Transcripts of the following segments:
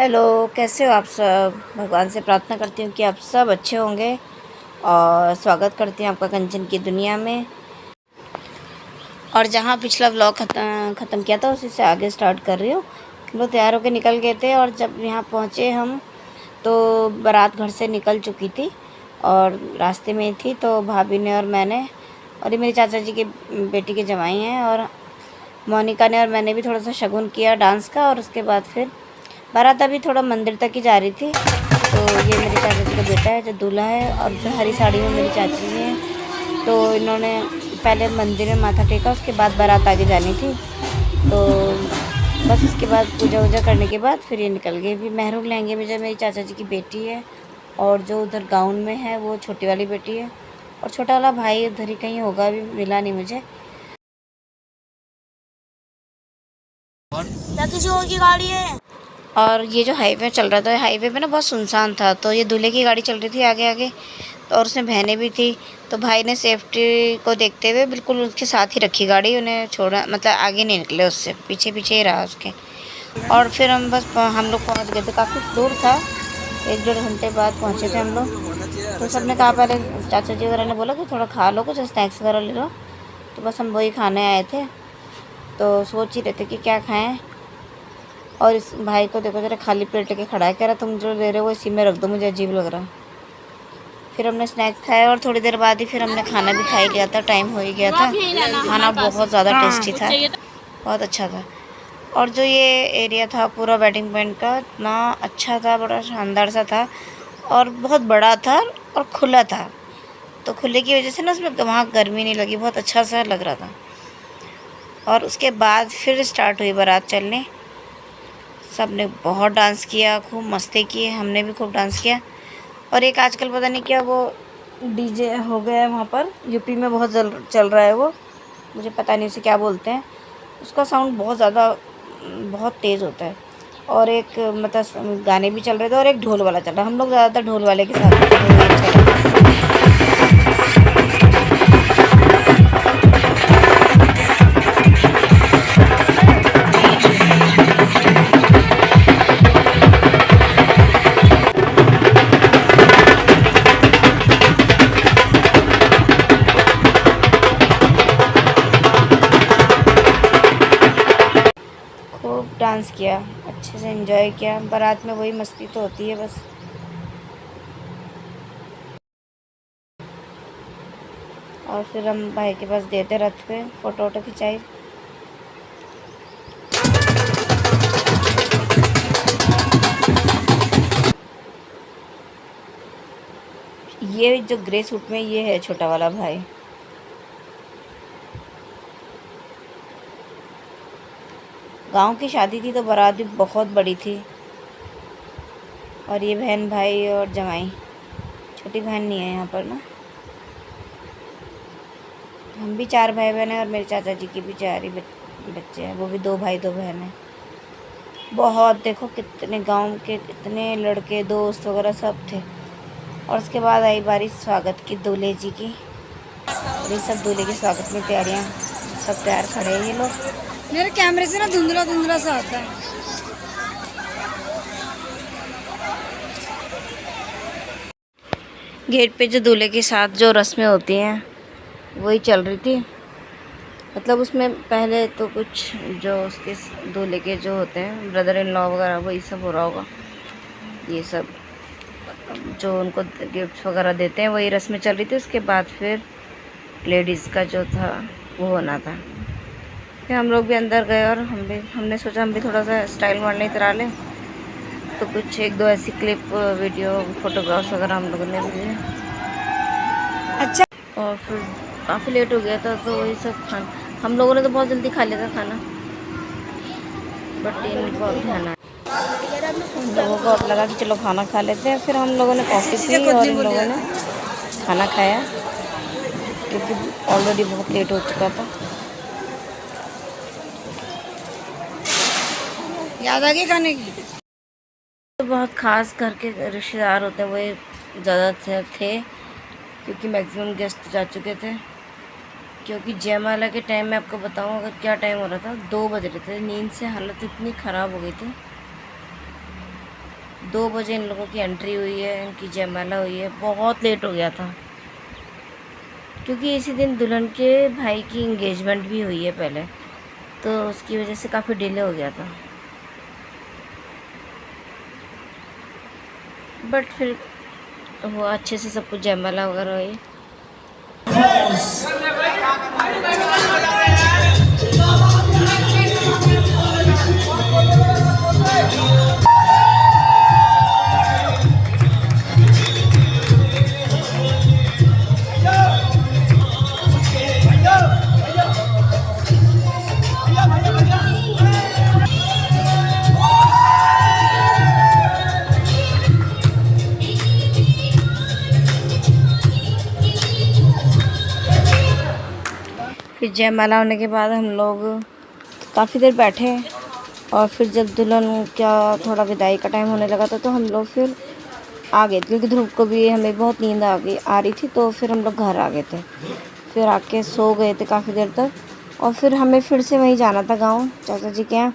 Hello, कैसे हो आप सब। भगवान से प्रार्थना करती हूँ कि आप सब अच्छे होंगे और स्वागत करती हूँ आपका कंचन की दुनिया में। और जहाँ पिछला व्लॉग ख़त्म किया था उसी से आगे स्टार्ट कर रही हूँ। हम लोग तैयार होकर निकल गए थे और जब यहाँ पहुँचे हम तो बारात घर से निकल चुकी थी और रास्ते में ही थी। तो भाभी ने और मैंने और ये मेरे चाचा जी के बेटी के जमाई हैं और मोनिका ने और मैंने भी थोड़ा सा शगुन किया डांस का। और उसके बाद फिर बारात अभी थोड़ा मंदिर तक ही जा रही थी। तो ये मेरे चाचा जी का बेटा है जो दूल्हा है और जो हरी साड़ी में मेरी चाची जी हैं। तो इन्होंने पहले मंदिर में माथा टेका, उसके बाद बारात आगे जानी थी। तो बस उसके बाद पूजा वूजा करने के बाद फिर ये निकल गए। भी मेहरून लहंगे में जो मेरी चाचा जी की बेटी है और जो उधर गाउन में है वो छोटी वाली बेटी है और छोटा वाला भाई उधर ही कहीं होगा, अभी मिला नहीं मुझे। की गाड़ी है। और ये जो हाईवे चल रहा था, हाईवे पे ना बहुत सुनसान था। तो ये दूल्हे की गाड़ी चल रही थी आगे आगे और उसमें बहनें भी थी। तो भाई ने सेफ्टी को देखते हुए बिल्कुल उसके साथ ही रखी गाड़ी, उन्हें छोड़ा, मतलब आगे नहीं निकले, उससे पीछे पीछे ही रहा उसके। और फिर हम लोग पहुँच गए थे, काफ़ी दूर था, 1-1.5 घंटे बाद पहुँचे थे हम लोग। तो सब ने कहा, पहले चाचा जी वगैरह ने बोला कि थोड़ा खा लो, कुछ स्नैक्स वगैरह ले लो। तो बस हम वही खाने आए थे। तो सोच ही रहे थे कि क्या खाएँ। और इस भाई को देखो जरा, खाली प्लेट लेके खड़ा है, कह रहा तुम जो ले रहे हो वो इसी में रख दो, मुझे अजीब लग रहा। फिर हमने स्नैक्स खाया और थोड़ी देर बाद ही फिर हमने खाना भी खा ही लिया था, टाइम हो ही गया था। खाना बहुत ज़्यादा टेस्टी था, बहुत अच्छा था। और जो ये एरिया था पूरा वेडिंग पॉइंट का, इतना अच्छा था, बड़ा शानदार सा था और बहुत बड़ा था और खुला था। तो खुले की वजह से ना उसमें वहाँ गर्मी नहीं लगी, बहुत अच्छा सा लग रहा था। और उसके बाद फिर स्टार्ट हुई बारात चलने। सब ने बहुत डांस किया, खूब मस्ती की, हमने भी खूब डांस किया। और एक आजकल पता नहीं क्या वो डीजे हो गया है वहाँ पर, यूपी में बहुत चल रहा है वो, मुझे पता नहीं उसे क्या बोलते हैं। उसका साउंड बहुत ज़्यादा, बहुत तेज़ होता है। और एक मतलब गाने भी चल रहे थे और एक ढोल वाला चल रहा। हम लोग ज़्यादातर ढोल वाले के साथ थे, वो अच्छा लगा। खूब डांस किया, अच्छे से एंजॉय किया। बारात में वही मस्ती तो होती है बस। और फिर हम भाई के पास देते रथ पे फ़ोटो वोटो खिंचाई। ये जो ग्रे सूट में ये है छोटा वाला भाई। गांव की शादी थी तो बारात भी बहुत बड़ी थी। और ये बहन भाई और जमाई, छोटी बहन नहीं है यहाँ पर ना। हम भी 4 भाई बहन हैं और मेरे चाचा जी की भी 4 ही बच्चे हैं, वो भी 2 भाई 2 बहन हैं। बहुत, देखो कितने गांव के कितने लड़के दोस्त वगैरह सब थे। और उसके बाद आई बारी स्वागत की, दूल्हे जी की। और ये सब दूल्हे के स्वागत में तैयारियाँ, सब तैयार खड़े हैं ये लोग। मेरे कैमरे से ना धुंधला धुंधला सा आता है। गेट पे जो दूल्हे के साथ जो रस्में होती हैं वही चल रही थी। मतलब उसमें पहले तो कुछ जो उसके दूल्हे के जो होते हैं ब्रदर इन लॉ वगैरह वही सब हो रहा होगा। ये सब जो उनको गिफ्ट वगैरह देते हैं वही रस्में चल रही थी। उसके बाद फिर लेडीज़ का जो था वो होना था। फिर हम लोग भी अंदर गए और हमने सोचा हम भी थोड़ा सा स्टाइल मारने इतरा लें। तो कुछ 1-2 ऐसी क्लिप वीडियो फ़ोटोग्राफ्स वगैरह हम लोगों ने लिए। अच्छा, और फिर काफ़ी लेट हो गया था तो वही सब खाना हम लोगों ने तो बहुत जल्दी खा लिया था खाना। बट इनको अब ध्यान आया, हम लोगों को अब लगा कि चलो खाना खा लेते हैं। फिर हम लोगों ने ऐसी कॉफ़ी चीजें पी खुद और नहीं इन बोली लोगों ने जाती। खाना खाया क्योंकि ऑलरेडी बहुत लेट हो चुका था। याद आ गई खाने की। तो बहुत ख़ास करके रिश्तेदार होते हैं वही ज़्यादा थे क्योंकि मैक्सिमम गेस्ट जा चुके थे। क्योंकि जयमाला के टाइम में आपको बताऊं अगर क्या टाइम हो रहा था, 2 बज रहे थे। नींद से हालत इतनी ख़राब हो गई थी। 2 बजे इन लोगों की एंट्री हुई है, इनकी जयमाला हुई है। बहुत लेट हो गया था क्योंकि इसी दिन दुल्हन के भाई की इंगेजमेंट भी हुई है पहले, तो उसकी वजह से काफ़ी डिले हो गया था। बट फिर वो अच्छे से सब कुछ जयमाला वगैरह हुई। फिर जयमाला होने के बाद हम लोग काफ़ी देर बैठे और फिर जब दुल्हन का थोड़ा विदाई का टाइम होने लगा था तो हम लोग फिर आ गए थे, क्योंकि ध्रुव को भी हमें बहुत नींद आ रही थी, तो फिर हम लोग घर आ गए थे। फिर आके सो गए थे काफ़ी देर तक और फिर हमें फिर से वहीं जाना था गाँव चाचा जी के यहाँ।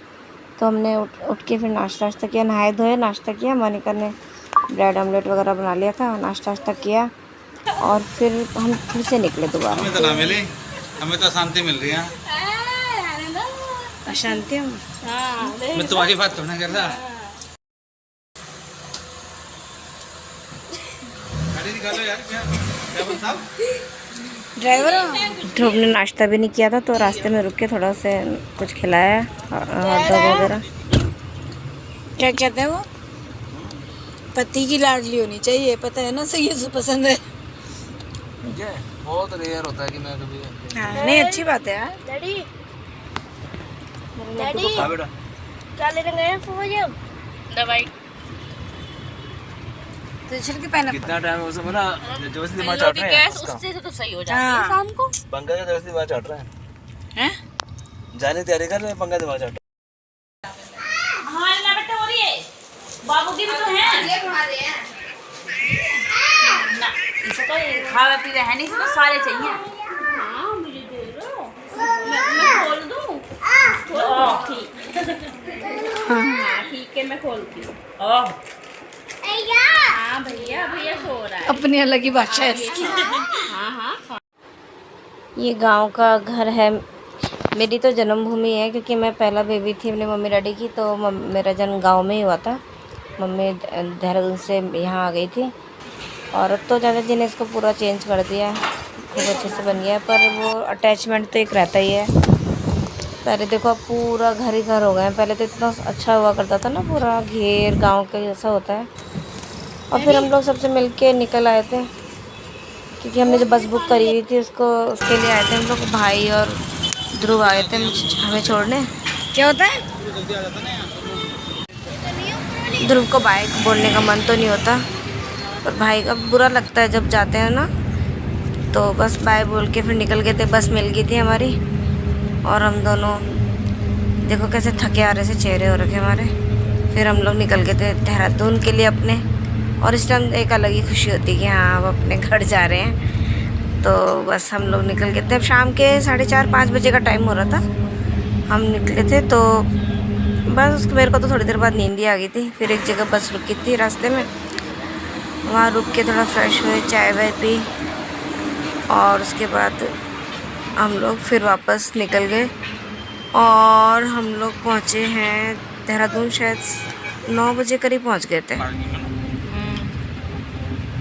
तो हमने उठ के फिर नाश्ता किया, नहाए धोए नाश्ता किया। मोनिका ने ब्रेड ऑमलेट वगैरह बना लिया था, नाश्ता किया और फिर हम फिर से निकले दोबारा। हमें तो ना मिली, हमें तो शांति मिल रही है। अशांति हूँ मैं तुम्हारी बात थोड़ा कर रहा। गाड़ी निकालो यार, क्या बोलता हूँ? ड्राइवर ध्रुव ने नाश्ता भी नहीं किया था, तो रास्ते में रुक के थोड़ा से कुछ खिलाया, हॉट डॉग वगैरह। क्या कहते हैं वो, पति की लाडली होनी चाहिए, पता है ना, सही है, पसंद है। मुझे बहुत रेयर होता है कि मैं कभी। हाँ, नहीं अच्छी बात है यार। डैडी हाँ बेटा, क्या लेने गए हैं फूफा? दवाई। तो चल के पहना कितना टाइम हो उसमें ना, जो से दिमाग चढ़ रहा है गैस उससे तो सही हो जाती है हाँ। शाम को। पंखा का जो से दिमाग चढ़ रहा है, हैं? जाने की तैयारी कर रहे हैं, पंखा दिमाग चढ़ रहा हमारे ना बेटा हो रही है, बाबू की भी तो है। ये खा रहे हैं ना, इसे तो खावा पीवा है नहीं, इसे तो सारे चाहिए। हाँ मुझे दे दो, मैं खोल दूँ। ठीक हाँ ठीक है, मैं खोलती हूँ। हाँ भैया भैया सो रहा है। अपनी अलग ही भाषा है इसकी। हाँ हाँ ये गांव का घर है, मेरी तो जन्मभूमि है, क्योंकि मैं पहला बेबी थी अपने मम्मी डैडी की, तो मेरा जन्म गांव में ही हुआ था। मम्मी देहरादून से यहाँ आ गई थी और अब तो चाचा जी ने इसको पूरा चेंज कर दिया, खूब अच्छे से बन गया। पर वो अटैचमेंट तो एक रहता ही है। पहले देखो अब पूरा घर ही घर हो गए हैं, पहले तो इतना अच्छा हुआ करता था ना, पूरा घेर गांव के जैसा होता है। और फिर हम लोग सबसे मिलके निकल आए थे, क्योंकि हमने जो बस बुक करी हुई थी उसके लिए आए थे हम लोग। भाई और ध्रुव आए थे हमें छोड़ने। क्या होता है? ध्रुव को बाइक बोलने का मन तो नहीं होता, पर भाई का बुरा लगता है जब जाते हैं ना, तो बस बाय बोल के फिर निकल गए थे। बस मिल गई थी हमारी और हम दोनों देखो कैसे थके आ रहे से चेहरे हो रखे हमारे। फिर हम लोग निकल गए थे देहरादून के लिए अपने, और इस टाइम एक अलग ही खुशी होती है कि हाँ अब अपने घर जा रहे हैं। तो बस हम लोग निकल गए थे। अब शाम के 4:30-5 बजे का टाइम हो रहा था, हम निकले थे। तो बस उसके मेरे को तो थोड़ी देर बाद नींद ही आ गई थी। फिर एक जगह बस रुकी थी रास्ते में, वहाँ रुक के थोड़ा फ्रेश हुए, चाय वाय पी और उसके बाद हम लोग फिर वापस निकल गए और हम लोग पहुँचे हैं देहरादून। शायद 9 बजे करीब पहुँच गए थे।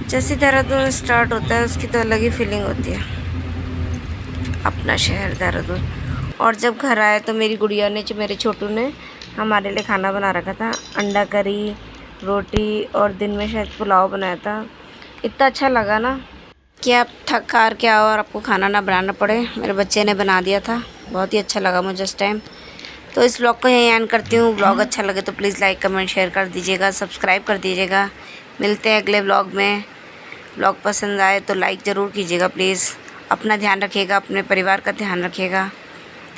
जैसे देहरादून स्टार्ट होता है उसकी तो अलग ही फीलिंग होती है, अपना शहर देहरादून। और जब घर आए तो मेरी गुड़िया ने, जो मेरे छोटू ने हमारे लिए खाना बना रखा था, अंडा करी, रोटी और दिन में शायद पुलाव बनाया था। इतना अच्छा लगा ना कि आप थक हार के आओ और आपको खाना ना बनाना पड़े। मेरे बच्चे ने बना दिया था, बहुत ही अच्छा लगा मुझे उस टाइम। तो इस व्लॉग को यहीं एंड करती हूँ। व्लॉग अच्छा लगे तो प्लीज़ लाइक कमेंट शेयर कर दीजिएगा, सब्सक्राइब कर दीजिएगा। मिलते हैं अगले व्लॉग में। व्लॉग पसंद आए तो लाइक ज़रूर कीजिएगा प्लीज़। अपना ध्यान रखिएगा, अपने परिवार का ध्यान रखिएगा।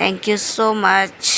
Thank you so much.